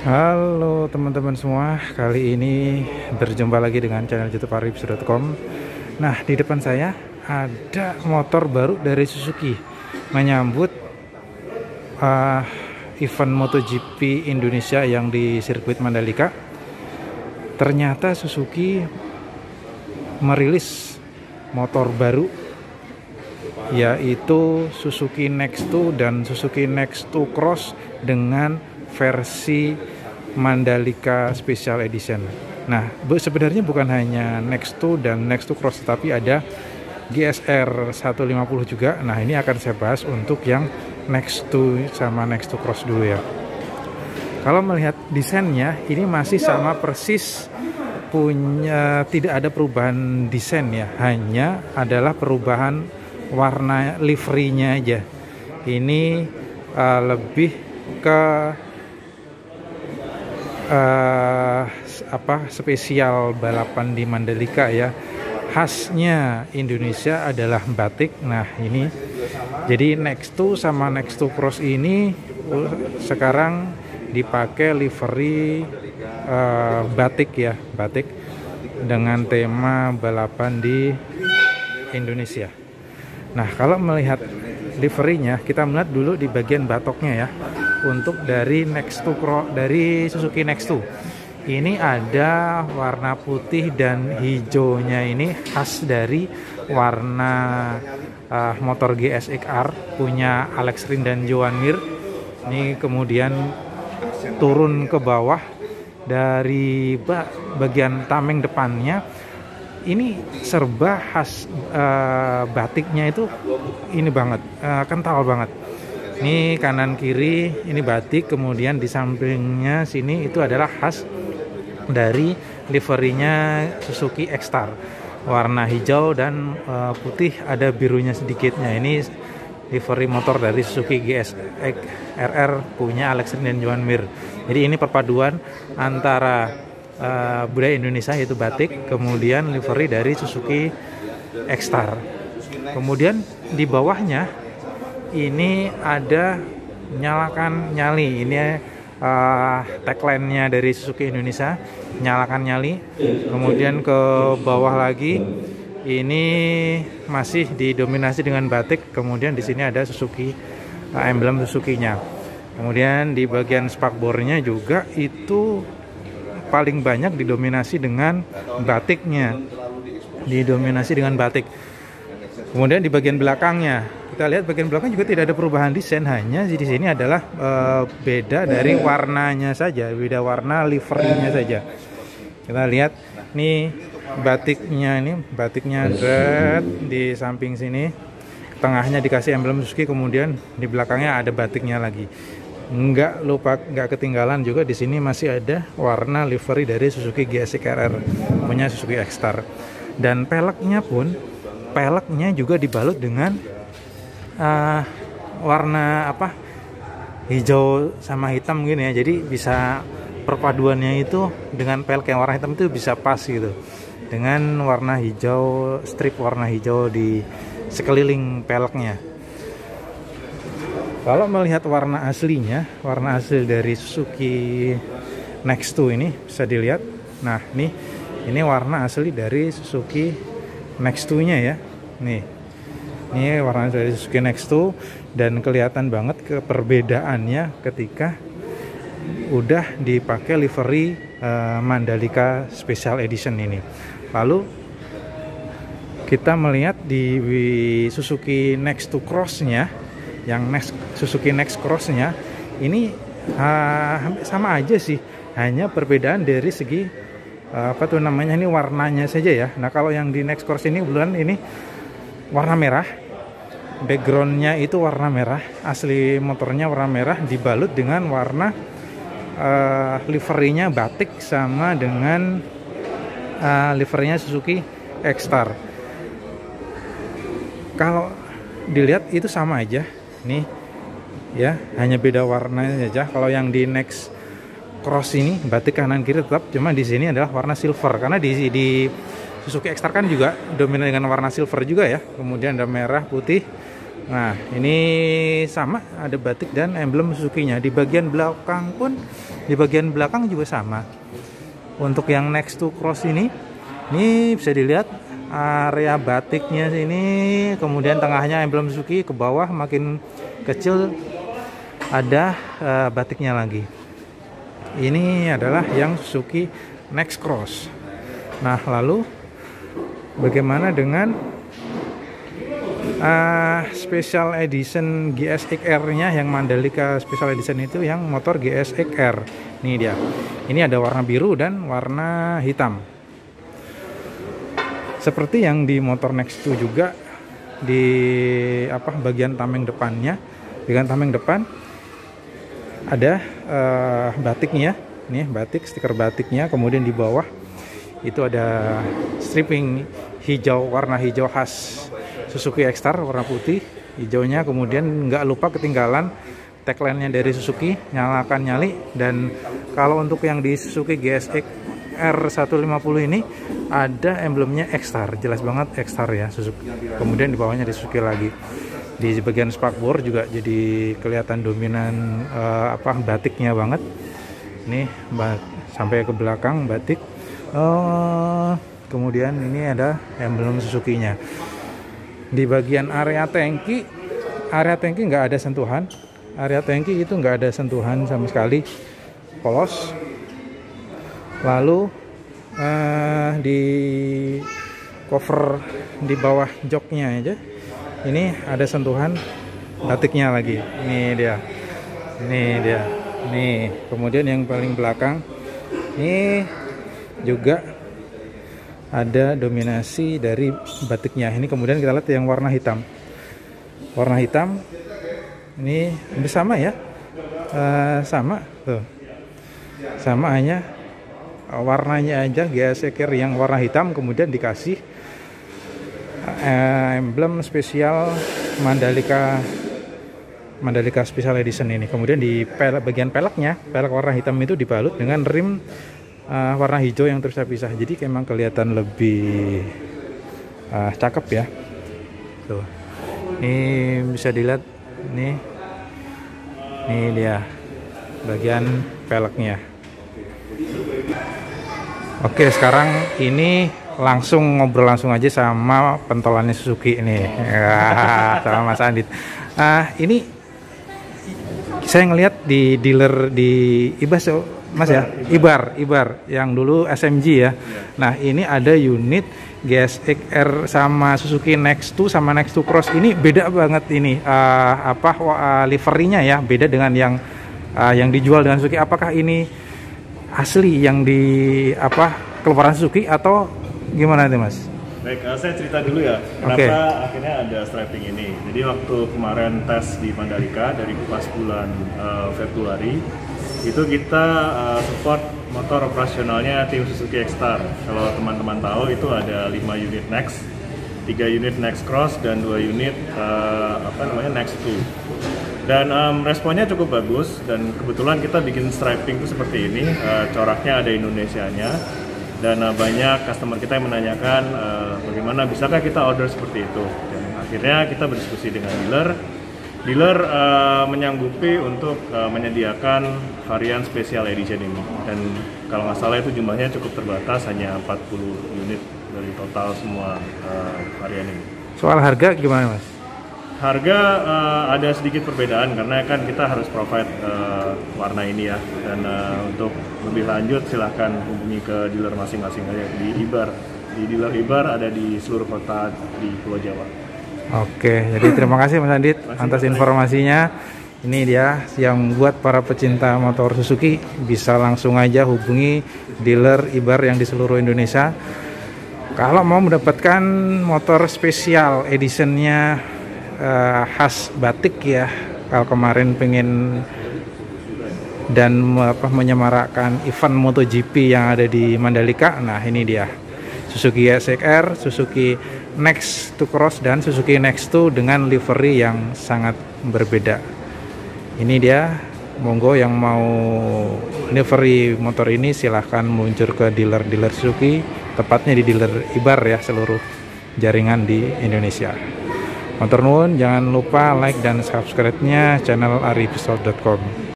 Halo teman-teman semua, kali ini berjumpa lagi dengan channel YouTube arifs.com. Nah, di depan saya ada motor baru dari Suzuki menyambut event MotoGP Indonesia yang di sirkuit Mandalika. Ternyata Suzuki merilis motor baru, yaitu Suzuki Next2 dan Suzuki Next2 Cross dengan versi Mandalika Special Edition. Nah, sebenarnya bukan hanya Next2 dan Next2 Cross, tapi ada GSR 150 juga. Nah, ini akan saya bahas untuk yang Next2 sama Next2 Cross dulu ya. Kalau melihat desainnya, ini masih sama persis, punya tidak ada perubahan desain ya, hanya adalah perubahan warna liverynya aja. Ini lebih ke spesial balapan di Mandalika ya. Khasnya Indonesia adalah batik. Nah, ini jadi Next2 sama Next2 Cross ini sekarang dipakai livery batik ya, batik dengan tema balapan di Indonesia. Nah, kalau melihat liverynya, kita melihat dulu di bagian batoknya ya. Untuk dari Next2 dari Suzuki Next2 ini ada warna putih dan hijaunya, ini khas dari warna motor GSX-R punya Alex Rins dan Joan Mir. Ini kemudian turun ke bawah dari bagian tameng depannya, ini serba khas batiknya itu ini banget, kental banget. Ini kanan kiri ini batik, kemudian di sampingnya sini itu adalah khas dari liverynya Suzuki X-Star, warna hijau dan putih, ada birunya sedikitnya. Ini livery motor dari Suzuki GSX RR punya Alex Rins dan Joan Mir. Jadi ini perpaduan antara budaya Indonesia yaitu batik, kemudian livery dari Suzuki X-Star. Kemudian di bawahnya ini ada nyalakan nyali. Ini tagline-nya dari Suzuki Indonesia, nyalakan nyali. Kemudian ke bawah lagi ini masih didominasi dengan batik. Kemudian di sini ada Suzuki, emblem Suzuki-nya. Kemudian di bagian spakbornya juga itu paling banyak didominasi dengan batiknya, didominasi dengan batik. Kemudian di bagian belakangnya, kita lihat bagian belakang juga tidak ada perubahan desain, hanya di sini adalah beda dari warnanya saja, beda warna liverynya saja. Kita lihat nih batiknya, ini batiknya red di samping sini, tengahnya dikasih emblem Suzuki, kemudian di belakangnya ada batiknya lagi. Nggak ketinggalan juga di sini masih ada warna livery dari Suzuki GSX RR punya Suzuki X-Star. Dan peleknya juga dibalut dengan warna hijau sama hitam gini ya. Jadi bisa perpaduannya itu dengan pelek yang warna hitam itu bisa pas gitu, dengan warna hijau, strip warna hijau di sekeliling peleknya. Kalau melihat warna aslinya, warna asli dari Suzuki Next2 ini bisa dilihat. Nah, ini warna asli dari Suzuki Next2-nya ya. Ini warna dari Suzuki Next2, dan kelihatan banget perbedaannya ketika udah dipakai livery Mandalika Special Edition ini. Lalu kita melihat di Suzuki Next2 Cross-nya, yang Suzuki Next Cross-nya ini sama aja sih, hanya perbedaan dari segi ini warnanya saja ya. Nah, kalau yang di Next Cross ini kebetulan ini warna merah, backgroundnya itu warna merah, asli motornya warna merah dibalut dengan warna liverynya batik sama dengan liverynya Suzuki X-Star. Kalau dilihat itu sama aja nih ya, hanya beda warnanya saja. Kalau yang di Next Cross ini batik kanan kiri tetap, cuma di sini adalah warna silver, karena di Suzuki X-Star kan juga dominan dengan warna silver juga ya. Kemudian ada merah, putih, Nah, ini sama, ada batik dan emblem Suzuki-nya. Di bagian belakang pun, di bagian belakang juga sama. Untuk yang next to cross ini bisa dilihat area batiknya sini, kemudian tengahnya emblem Suzuki, ke bawah makin kecil ada batiknya lagi. Ini adalah yang Suzuki Next Cross. Nah, lalu bagaimana dengan Special Edition GSX-R-nya, yang Mandalika Special Edition itu yang motor GSX-R. Ini dia. Ini ada warna biru dan warna hitam. Seperti yang di motor Next2 juga, di bagian tameng depannya, bagian tameng depan ada batiknya. Nih, batik, stiker batiknya. Kemudian di bawah itu ada striping hijau, warna hijau khas Suzuki X-Star, warna putih hijaunya. Kemudian nggak lupa ketinggalan tagline-nya dari Suzuki, nyalakan nyali. Dan kalau untuk yang di Suzuki GSX R150 ini ada emblemnya X-Star, jelas banget X-Star ya Suzuki. Kemudian di bawahnya di Suzuki lagi. Di bagian spakbor juga jadi kelihatan dominan batiknya banget. Ini sampai ke belakang batik. Kemudian ini ada emblem Suzuki-nya. Di bagian area tangki nggak ada sentuhan. Area tangki itu nggak ada sentuhan sama sekali, polos. Lalu di cover di bawah joknya aja, ini ada sentuhan batiknya lagi. Ini dia. Nih, kemudian yang paling belakang ini juga ada dominasi dari batiknya. Ini kemudian kita lihat yang warna hitam. Warna hitam ini sama ya, sama tuh, sama, hanya warnanya aja GSX-R yang warna hitam, kemudian dikasih emblem spesial Mandalika Special Edition ini. Kemudian di bagian peleknya, pelek warna hitam itu dibalut dengan rim warna hijau yang terpisah-pisah. Jadi memang kelihatan lebih cakep ya. Tuh. Ini bisa dilihat nih. Ini dia bagian peleknya. Oke, sekarang ini ngobrol langsung aja sama pentolannya Suzuki ini. Sama Mas Andit. Ini saya ngelihat di dealer di Ibas Mas ya, Ibar yang dulu SMG ya. Nah, ini ada unit GSX-R sama Suzuki Next2 sama Next2 Cross. Ini beda banget ini liverynya ya, beda dengan yang dijual dengan Suzuki. Apakah ini asli yang di keluaran Suzuki atau gimana nih Mas? Baik, saya cerita dulu ya, kenapa akhirnya ada striping ini. Jadi waktu kemarin tes di Mandalika dari pas bulan Februari, itu kita support motor operasionalnya tim Suzuki X-Star. Kalau teman-teman tahu itu ada 5 unit Next, 3 unit Next Cross, dan 2 unit Next2. Dan responnya cukup bagus, dan kebetulan kita bikin striping itu seperti ini, coraknya ada Indonesianya. Dan banyak customer kita yang menanyakan bagaimana bisakah kita order seperti itu. Dan akhirnya kita berdiskusi dengan dealer menyanggupi untuk menyediakan varian special edition ini. Dan kalau nggak salah itu jumlahnya cukup terbatas, hanya 40 unit dari total semua varian ini. Soal harga gimana Mas? Harga ada sedikit perbedaan karena kan kita harus provide warna ini ya. Dan untuk lebih lanjut silahkan hubungi ke dealer masing-masing aja di Ibar. Di dealer Ibar ada di seluruh kota di Pulau Jawa. Oke, jadi terima kasih Mas Andit atas informasinya. Ini dia yang buat para pecinta motor Suzuki bisa langsung aja hubungi dealer Ibar yang di seluruh Indonesia. Kalau mau mendapatkan motor spesial editionnya khas batik ya, kalau kemarin pengen dan menyemarakkan event MotoGP yang ada di Mandalika, nah ini dia Suzuki GSX-R, Suzuki Next2 Cross, dan Suzuki Next2 dengan livery yang sangat berbeda. Ini dia, monggo yang mau livery motor ini silahkan meluncur ke dealer-dealer Suzuki, tepatnya di dealer Ibar ya, seluruh jaringan di Indonesia. Matur nuwun, jangan lupa like dan subscribe-nya channel aripistol.com.